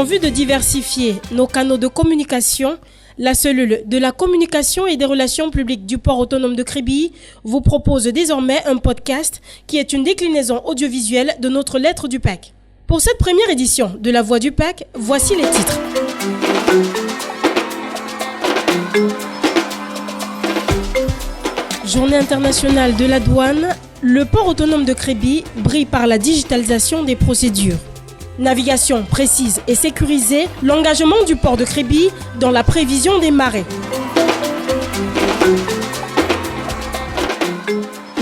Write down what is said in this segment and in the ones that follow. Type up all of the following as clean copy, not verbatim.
En vue de diversifier nos canaux de communication, la cellule de la communication et des relations publiques du port autonome de Kribi vous propose désormais un podcast qui est une déclinaison audiovisuelle de notre lettre du PAC. Pour cette première édition de La Voix du PAC, voici les titres. Journée internationale de la douane, le port autonome de Kribi brille par la digitalisation des procédures. Navigation précise et sécurisée, l'engagement du port de Kribi dans la prévision des marées.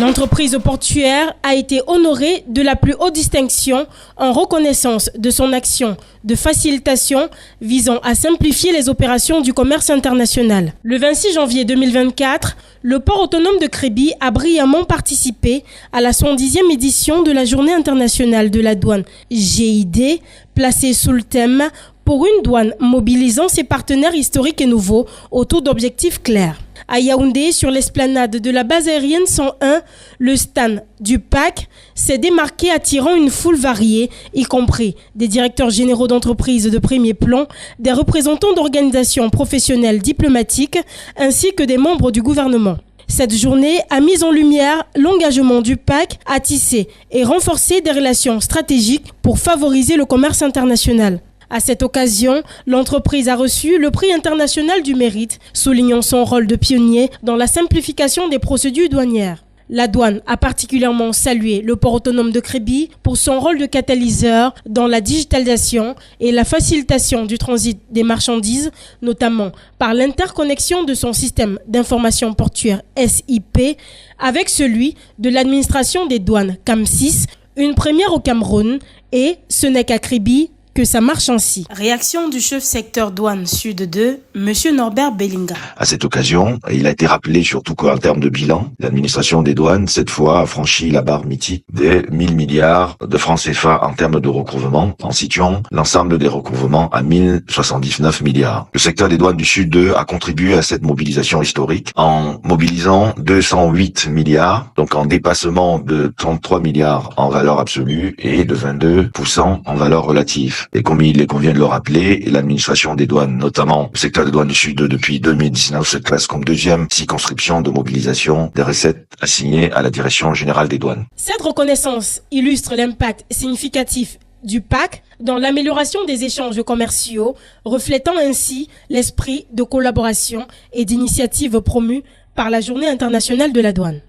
L'entreprise portuaire a été honorée de la plus haute distinction en reconnaissance de son action de facilitation visant à simplifier les opérations du commerce international. Le 26 janvier 2024, le port autonome de Kribi a brillamment participé à la 110e édition de la Journée internationale de la douane GID, placée sous le thème « Pour une douane mobilisant ses partenaires historiques et nouveaux autour d'objectifs clairs ». À Yaoundé, sur l'esplanade de la base aérienne 101, le stand du PAC s'est démarqué attirant une foule variée, y compris des directeurs généraux d'entreprises de premier plan, des représentants d'organisations professionnelles diplomatiques, ainsi que des membres du gouvernement. Cette journée a mis en lumière l'engagement du PAC à tisser et renforcer des relations stratégiques pour favoriser le commerce international. À cette occasion, l'entreprise a reçu le prix international du mérite, soulignant son rôle de pionnier dans la simplification des procédures douanières. La douane a particulièrement salué le port autonome de Kribi pour son rôle de catalyseur dans la digitalisation et la facilitation du transit des marchandises, notamment par l'interconnexion de son système d'information portuaire SIP avec celui de l'administration des douanes CAM6, une première au Cameroun, et ce n'est qu'à Kribi que ça marche ainsi. Réaction du chef secteur douane Sud 2, Monsieur Norbert Bellinga. À cette occasion, il a été rappelé surtout qu'en termes de bilan, l'administration des douanes, cette fois, a franchi la barre mythique des 1000 milliards de francs CFA en termes de recouvrement, en situant l'ensemble des recouvrements à 1079 milliards. Le secteur des douanes du Sud 2 a contribué à cette mobilisation historique en mobilisant 208 milliards, donc en dépassement de 33 milliards en valeur absolue et de 22% en valeur relative. Et comme il convient de le rappeler, l'administration des douanes, notamment le secteur des douanes du Sud depuis 2019, se classe comme deuxième circonscription de mobilisation des recettes assignées à la Direction générale des douanes. Cette reconnaissance illustre l'impact significatif du PAC dans l'amélioration des échanges commerciaux, reflétant ainsi l'esprit de collaboration et d'initiative promue par la Journée internationale de la douane.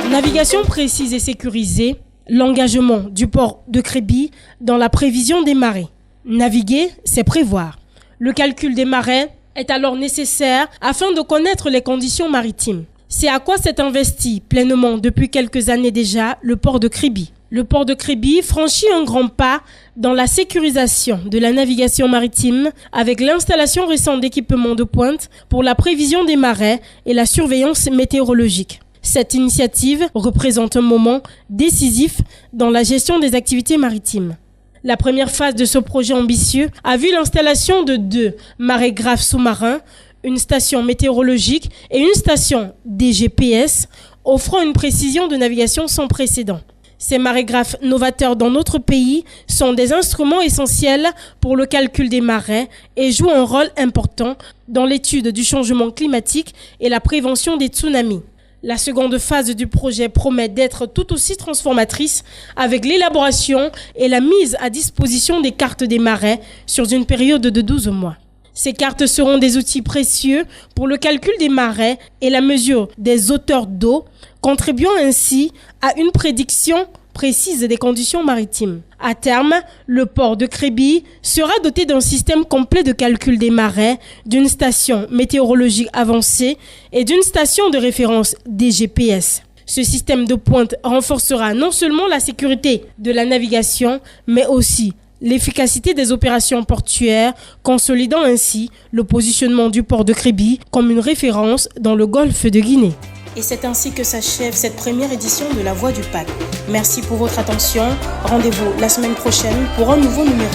Navigation précise et sécurisée. L'engagement du port de Kribi dans la prévision des marées. Naviguer, c'est prévoir. Le calcul des marées est alors nécessaire afin de connaître les conditions maritimes. C'est à quoi s'est investi pleinement depuis quelques années déjà le port de Kribi. Le port de Kribi franchit un grand pas dans la sécurisation de la navigation maritime avec l'installation récente d'équipements de pointe pour la prévision des marées et la surveillance météorologique. Cette initiative représente un moment décisif dans la gestion des activités maritimes. La première phase de ce projet ambitieux a vu l'installation de 2 marégraphes sous-marins, une station météorologique et une station DGPS, offrant une précision de navigation sans précédent. Ces marégraphes novateurs dans notre pays sont des instruments essentiels pour le calcul des marées et jouent un rôle important dans l'étude du changement climatique et la prévention des tsunamis. La seconde phase du projet promet d'être tout aussi transformatrice avec l'élaboration et la mise à disposition des cartes des marais sur une période de 12 mois. Ces cartes seront des outils précieux pour le calcul des marées et la mesure des hauteurs d'eau, contribuant ainsi à une prédiction précise des conditions maritimes. À terme, le port de Kribi sera doté d'un système complet de calcul des marées, d'une station météorologique avancée et d'une station de référence DGPS. Ce système de pointe renforcera non seulement la sécurité de la navigation, mais aussi l'efficacité des opérations portuaires, consolidant ainsi le positionnement du port de Kribi comme une référence dans le golfe de Guinée. Et c'est ainsi que s'achève cette première édition de La Voix du PAC. Merci pour votre attention. Rendez-vous la semaine prochaine pour un nouveau numéro.